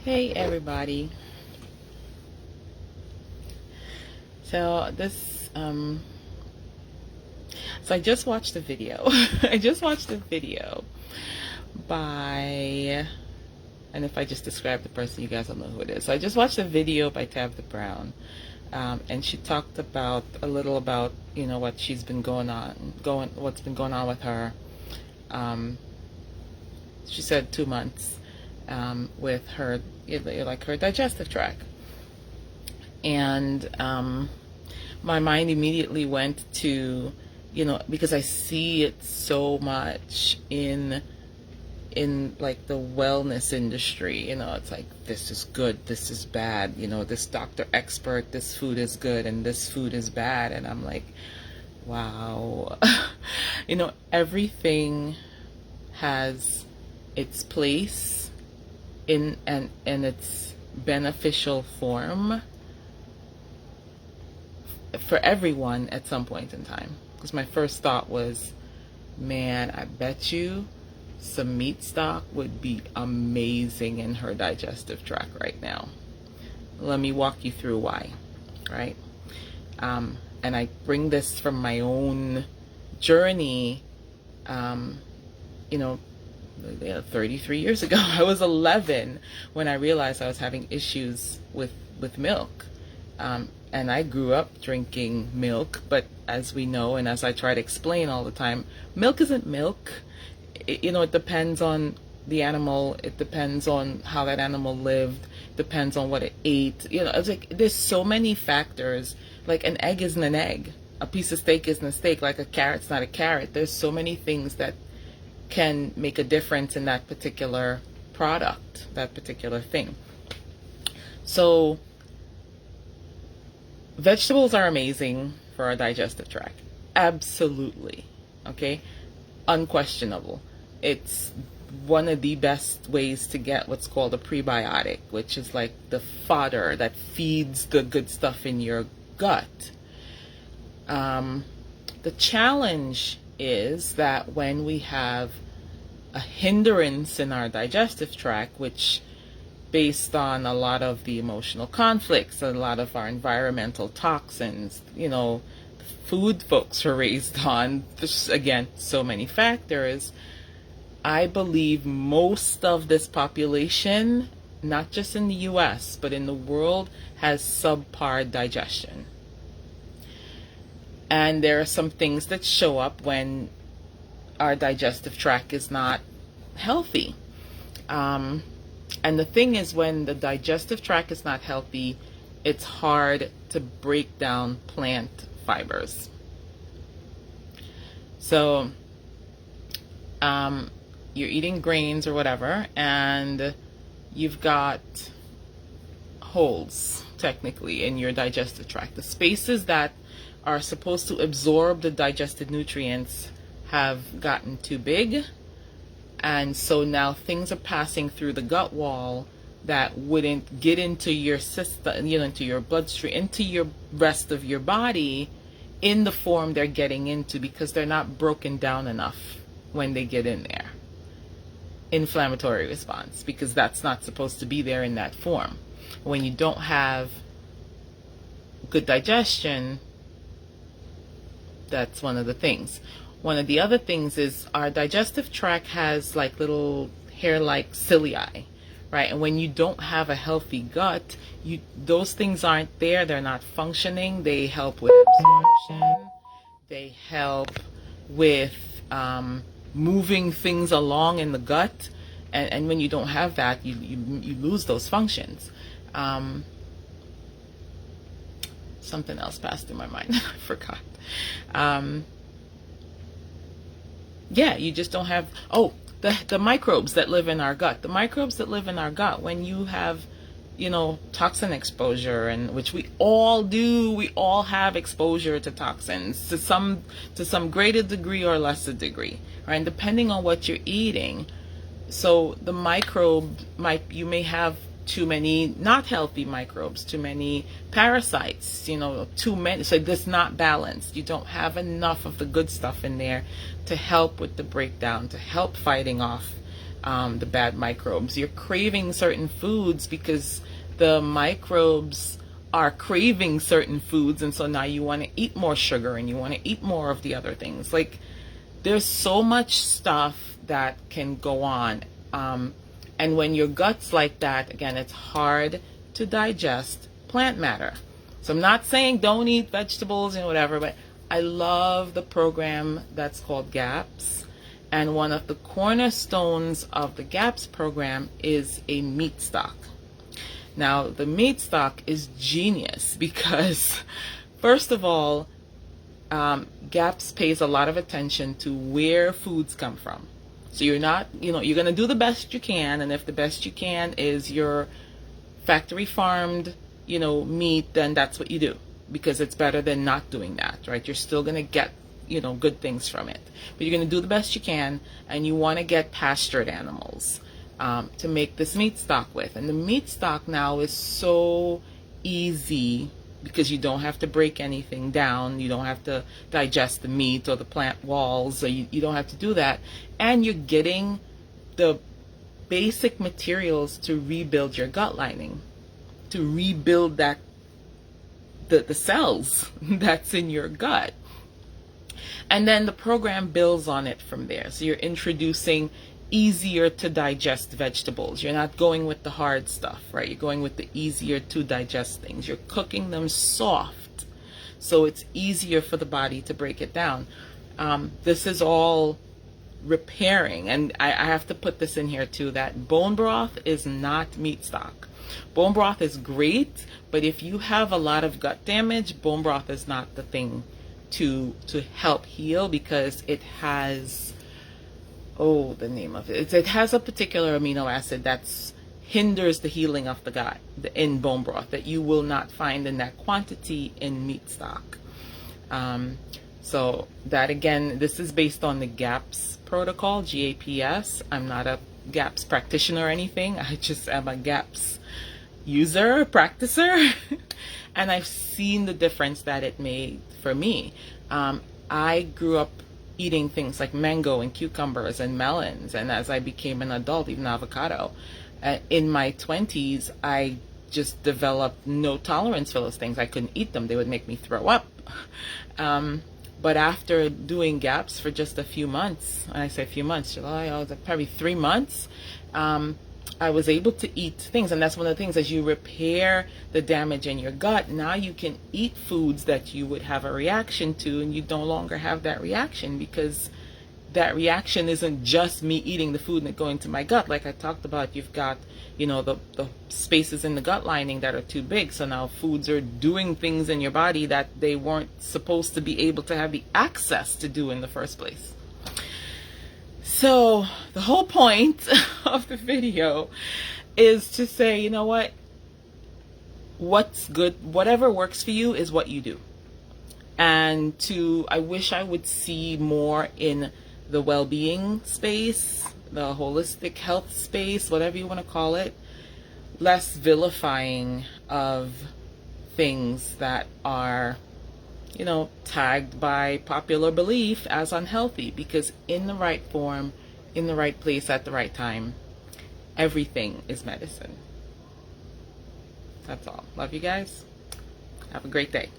Hey everybody. So this so I just watched a video. I just watched a video by, and if I just describe the person, you guys don't know who it is. So I just watched a video by Tabitha Brown. And she talked about a little about, what she's been what's been going on with her. She said 2 months with her, like her digestive tract. And my mind immediately went to, because I see it so much in like the wellness industry. It's like, this is good, this is bad, this doctor expert, this food is good and this food is bad. And I'm like, wow. Everything has its place in and its beneficial form for everyone at some point in time. Because my first thought was, man, I bet you some meat stock would be amazing in her digestive tract right now. Let me walk you through why, right? And I bring this from my own journey. 33 years ago, I was 11 when I realized I was having issues with milk. And I grew up drinking milk, but as we know, and as I try to explain all the time, milk isn't milk. It depends on the animal. It depends on how that animal lived. Depends on what it ate. It's like there's so many factors. Like an egg isn't an egg. A piece of steak isn't a steak. Like a carrot's not a carrot. There's so many things that can make a difference in that particular product, that particular thing. So vegetables are amazing for our digestive tract. Absolutely. Okay? Unquestionable. It's one of the best ways to get what's called a prebiotic, which is like the fodder that feeds the good stuff in your gut. The challenge is that when we have a hindrance in our digestive tract, which based on a lot of the emotional conflicts, a lot of our environmental toxins, food folks are raised on, just, again, so many factors, I believe most of this population, not just in the US, but in the world, has subpar digestion. And there are some things that show up when our digestive tract is not healthy. And the thing is, when the digestive tract is not healthy, it's hard to break down plant fibers. So you're eating grains or whatever, and you've got holes, technically, in your digestive tract. The spaces that are supposed to absorb the digested nutrients have gotten too big, and so now things are passing through the gut wall that wouldn't get into your system, into your bloodstream, into your rest of your body in the form they're getting into, because they're not broken down enough when they get in there. Inflammatory response, because that's not supposed to be there in that form. When you don't have good digestion, that's one of the things. One of the other things is our digestive tract has like little hair-like cilia, right? And when you don't have a healthy gut, those things aren't there. They're not functioning. They help with absorption. They help with moving things along in the gut. And when you don't have that, you lose those functions. Something else passed through my mind. I forgot. You just don't have, the microbes that live in our gut. The microbes that live in our gut, when you have, toxin exposure, and which we all do, we all have exposure to toxins to some greater degree or lesser degree, right? And depending on what you're eating. So the microbe you may have too many not healthy microbes, too many parasites, too many. So this not balanced. You don't have enough of the good stuff in there to help with the breakdown, to help fighting off the bad microbes. You're craving certain foods because the microbes are craving certain foods, and so now you want to eat more sugar and you want to eat more of the other things. Like, there's so much stuff that can go on. And when your gut's like that, again, it's hard to digest plant matter. So I'm not saying don't eat vegetables and whatever, but I love the program that's called GAPS. And one of the cornerstones of the GAPS program is a meat stock. Now, the meat stock is genius because, first of all, GAPS pays a lot of attention to where foods come from. So you're not, you're going to do the best you can, and if the best you can is your factory farmed, meat, then that's what you do, because it's better than not doing that, right? You're still going to get, good things from it, but you're going to do the best you can, and you want to get pastured animals to make this meat stock with. And the meat stock now is so easy because you don't have to break anything down. You don't have to digest the meat or the plant walls. So you don't have to do that. And you're getting the basic materials to rebuild your gut lining, to rebuild that the cells that's in your gut. And then the program builds on it from there. So you're introducing easier to digest vegetables. You're not going with the hard stuff, right? You're going with the easier to digest things. You're cooking them soft, so it's easier for the body to break it down. This is all repairing, and I have to put this in here too, that bone broth is not meat stock. Bone broth is great, but if you have a lot of gut damage, bone broth is not the thing to help heal, because it has, the name of it. It has a particular amino acid that hinders the healing of the gut in bone broth that you will not find in that quantity in meat stock. So that, again, this is based on the GAPS protocol, GAPS. I'm not a GAPS practitioner or anything. I just am a GAPS user, practicer, and I've seen the difference that it made for me. I grew up eating things like mango and cucumbers and melons, and as I became an adult, even avocado. In my 20s, I just developed no tolerance for those things. I couldn't eat them. They would make me throw up. But after doing GAPS for just a few months, and I say a few months, July, I was like probably 3 months, I was able to eat things. And that's one of the things, as you repair the damage in your gut, now you can eat foods that you would have a reaction to, and you no longer have that reaction, because that reaction isn't just me eating the food and it going to my gut. Like I talked about, you've got, the spaces in the gut lining that are too big. So now foods are doing things in your body that they weren't supposed to be able to have the access to do in the first place. So the whole point of the video is to say, you know what? What's good, whatever works for you is what you do. And I wish I would see more in the well-being space, the holistic health space, whatever you want to call it, less vilifying of things that are, tagged by popular belief as unhealthy, because in the right form, in the right place, at the right time, everything is medicine. That's all. Love you guys. Have a great day.